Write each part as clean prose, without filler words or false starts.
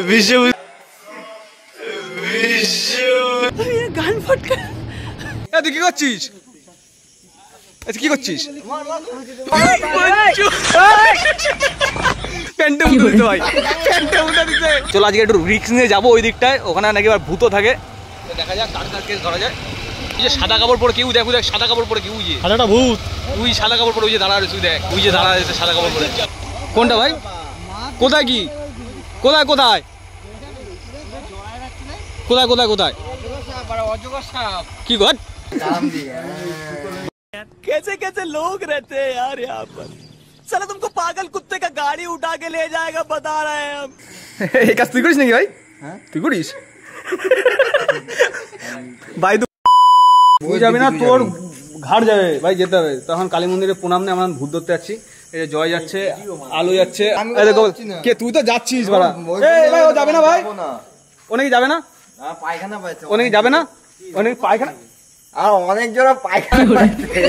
বিশ্ব গান ফটকা। তুই কি করছিস? কি করছিস? প্যান্টে উঠে দিতে ভাই, প্যান্টে উঠে দিতে। চলো আজকে একটু রিস্ক নিয়ে যাবো ওই দিকটায়, ওখানে নাকি আবার ভূতও থাকে। দেখা যাক কার কার কেস ধরা যায়। এই যে সাদা কাপড় পরে কেউ, দেখ দেখ সাদা কাপড় পরে কেউ, সাদাটা ভূত। তুই সাদা কাপড় পরে ওই যে দাঁড়া রয়েছে, দেখ ওই যে দাঁড়া রয়েছে সাদা কাপড় পরে। কোনটা ভাই? কোথায় কি? কোথায় কোথায় কোথায় কোথায় কোথায় কি ঘট? कैसे कैसे लोग रहते हैं यार यहाँ पर। साला तुमको पागल कुत्ते का गाड़ी उठा के ले जाएगा, बता रहे हैं हम। এই কাজ তুই করিস নাকি ভাই? তুই করিস ভাই? তুই যাবি না, তোর ঘাট যাবে ভাই, যেতে হবে। তখন কালী মন্দিরে প্রণাম নিয়ে আমরা ভূত ধরতে যাচ্ছি। এই যে জয় যাচ্ছে, আলো যাচ্ছে। কে তুই তো যাচ্ছিস ভাড়া? ভাই ও যাবে না ভাই, অনেক যাবে না, অনেক যাবে না, অনেক পায়খানা, আর অনেক জোড়া পায়খানা পাইছে।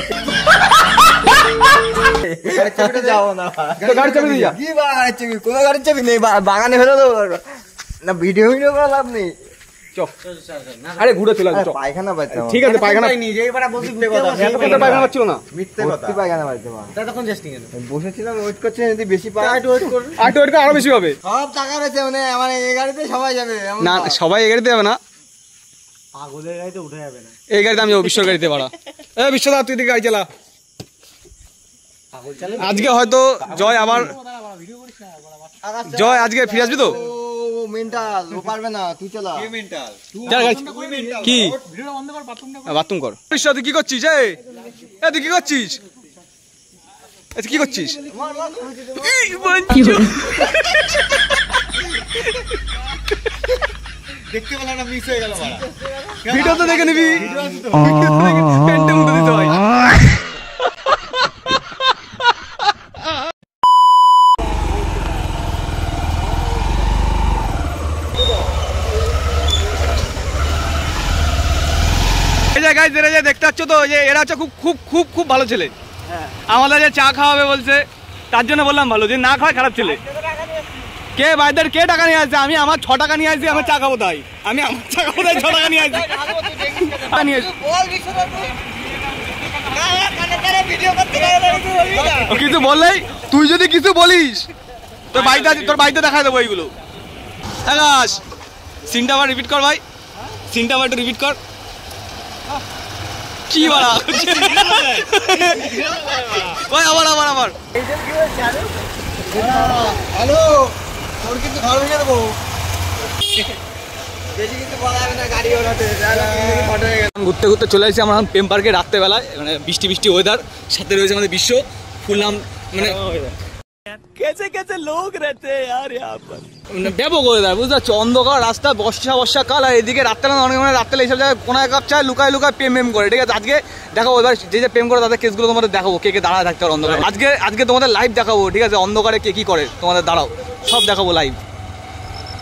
যাবো না, গাড়ি চাবি দিয়ে যা। কি গাড়ির চাবি? কোনো গাড়ির চাবি নেই, বাগানে ফেলে দেবো না, ভিডিও ভিডিও করা লাভ নেই। আরে ঘুরে চলে আসবে, পায়খানা পাইছে। ঠিক আছে পায়খানা পায়খানা পাচ্ছিল না, মিথ্যে কথা, পায়খানা পাইছে। তখন জাস্ট বসেছিলাম, ওয়েট করছি, যদি বেশি পাই ওয়েট কর, আরো বেশি হবে। সব টাকা রয়েছে, মানে আমার এই গাড়িতে সবাই যাবে না, সবাই এই গাড়িতে যাবে না, পাগলের গাড়িতে উঠে যাবে না। এই গাড়িতে আমি যাবো, বিশ্বর গাড়িতে ভাড়া। বিশ্বদা তুই দিকে গাড়ি চালা। আজকে হয়তো জয় আবার, জয় আজকে ফিরে আসবি তো? মেন্টাল ও পারবে না, তুই চালা। কি বাথরুম কর। বিশ্ব তুই কি করছিস? তুই কি করছিস? কি করছিস? দেখতে পেলাম না, মিস হয়ে গেল। ভিডিও তো দেখে নিবি, প্যান্টে উঠে দিতে হয়। দেখতে পাচ্ছ তো, যে এরা হচ্ছে খুব খুব খুব খুব ভালো ছেলে। আমাদের যে চা খাওয়াবে বলছে, তার জন্য বললাম ভালো, যে না খাওয়ায় খারাপ ছেলে। কে ভাইদের কে টাকা নিয়ে আসছে? আমি আমার 6 টাকা নিয়ে আসছি, আমার চা খাবো তাই। আমি আমার চা খাবো তাই 6 টাকা নিয়ে আসছি। কিছু বললেই, তুই যদি কিছু বলিস তোর বাড়িতে দেখা দেবো এইগুলো। আকাশ সিনটা আবার রিপিট কর ভাই, সিনটা আবার একটু রিপিট কর। কি বাড়া ভাই, আবার আবার আবার। হ্যালো, তোর কিন্তু ঘর ভেঙে দেবো। ঘুরতে ঘুরতে চলে আসছি আমরা প্রেম পার্কে রাত্রেবেলায়, মানে বৃষ্টি বৃষ্টি ওয়েদার, সাথে রয়েছে আমাদের বিশ্ব ফুল নাম, মানে कैसे कैसे लोग रहते हैं यार यहाँ पर। ব্যাপক ওয়েদার, বুঝতে পারছো, অন্ধকার রাস্তা, বর্ষাকাল, আর এদিকে রাত্রেবেলা অনেক মানে রাত্রে এইসব জায়গায় কোনায় কাপ চায় লুকায় লুকায় প্রেম করে। ঠিক আছে, আজকে দেখাবো এবার যে প্রেম করে তাদের কেসগুলো তোমাদের দেখাবো, কে কে দাঁড়ায় থাকতে পারে অন্ধকারে। আজকে তোমাদের লাইভ দেখাবো, ঠিক আছে, অন্ধকারে কে কি করে তোমাদের দাঁড়াও সব দেখাবো লাইভ।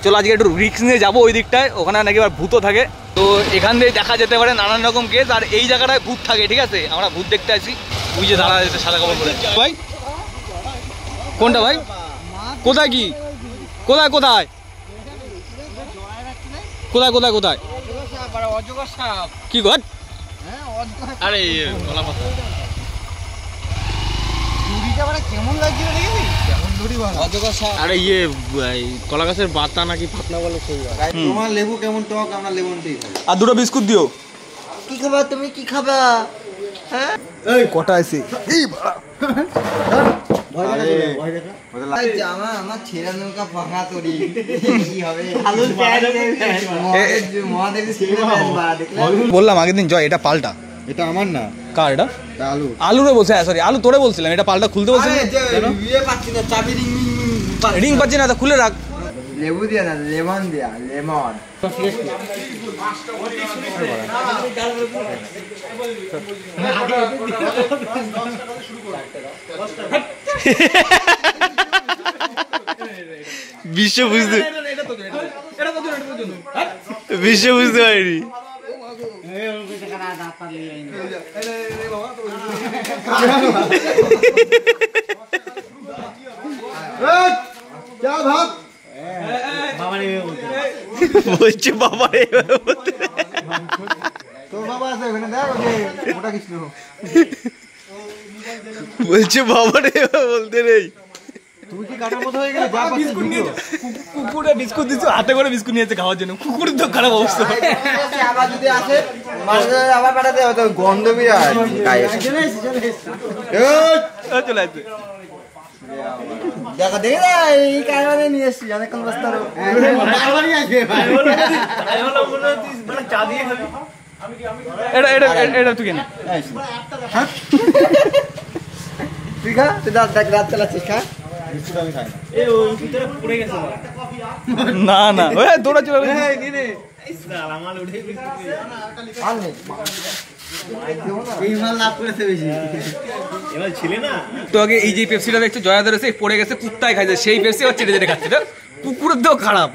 চলো আজকে একটু রিস্ক নিয়ে যাবো ওই দিকটায়, ওখানে নাকি আবার ভূতও থাকে। তো এখান থেকে দেখা যেতে পারে নানান রকম কেস, আর এই জায়গাটায় ভূত থাকে। ঠিক আছে, আমরা ভূত দেখতে আসি। ওই যে দাঁড়া যেতে সাদা কাপড় পরে। ভাই কোনটা ভাই? কোথায় কি? কোথায় কোথায় কোথায় কোথায় কোথায় কি ঘট? আরে কেমন লাগছিল, আরে ইয়ে কলা গাছের বাতা নাকি ফাতনা বলে। তোমার লেবু কেমন টক, আমরা লেবু দিই। আর দুটো বিস্কুট দিও। কি খাবা তুমি? কি খাবা? হ্যাঁ কটা আছে? বললাম আগের দিন জয়, এটা পাল্টা, এটা আমার না। কার এটা? আলু রে বলছে, সরি আলু তোরে বলছিলাম, এটা পাল্টা খুলতে বলছিলাম। রিং পাচ্ছি না, খুলে রাখ। লেবু দিয়া না, লেমন দিয়া, লেমন। বিশ্ব বুঝতে পারিনি। क्या भाग বলছে বাবা রে তোর বাবা আছে ওখানে দেখ ওটা কৃষ্ণ বলছে বাবা রে বলতে নেই তুই কি কাটার মতো হয়ে গেলে যা বিস্কুট নিয়ে কুকুরে বিস্কুট দিচ্ছে হাতে করে বিস্কুট নিয়েছে খাওয়ার জন্য কুকুরের তো খারাপ অবস্থা আবার যদি আসে আবার পাঠাতে হয়তো গন্ধ বিরাট গায়ে চলে আসবে দেখা দেখে না এই কারণে নিয়ে এসছি অনেকক্ষণ বসতে পারো এটা তুই কেন তুই খা তুই রাত চালাচ্ছিস খা না না ওই দৌড়া চলে তো আগে এই যে পেপসিটা দেখছে জয়া ধরেছে পড়ে গেছে কুত্তায় খাইছে সেই পেপসি আবার চেটে চেটে খাচ্ছে না কুকুরের তো খারাপ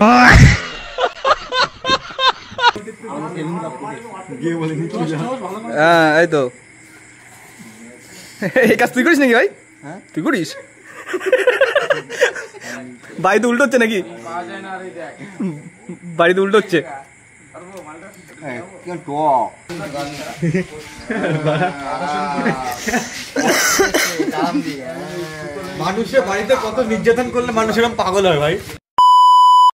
হ্যাঁ এই তো এই কাজ তুই করিস নাকি ভাই তুই করিস বাড়িতে উল্টো হচ্ছে নাকি বাড়িতে উল্টো হচ্ছে মানুষের বাড়িতে কত নির্যাতন করলে মানুষ এরকম পাগল হয় ভাই।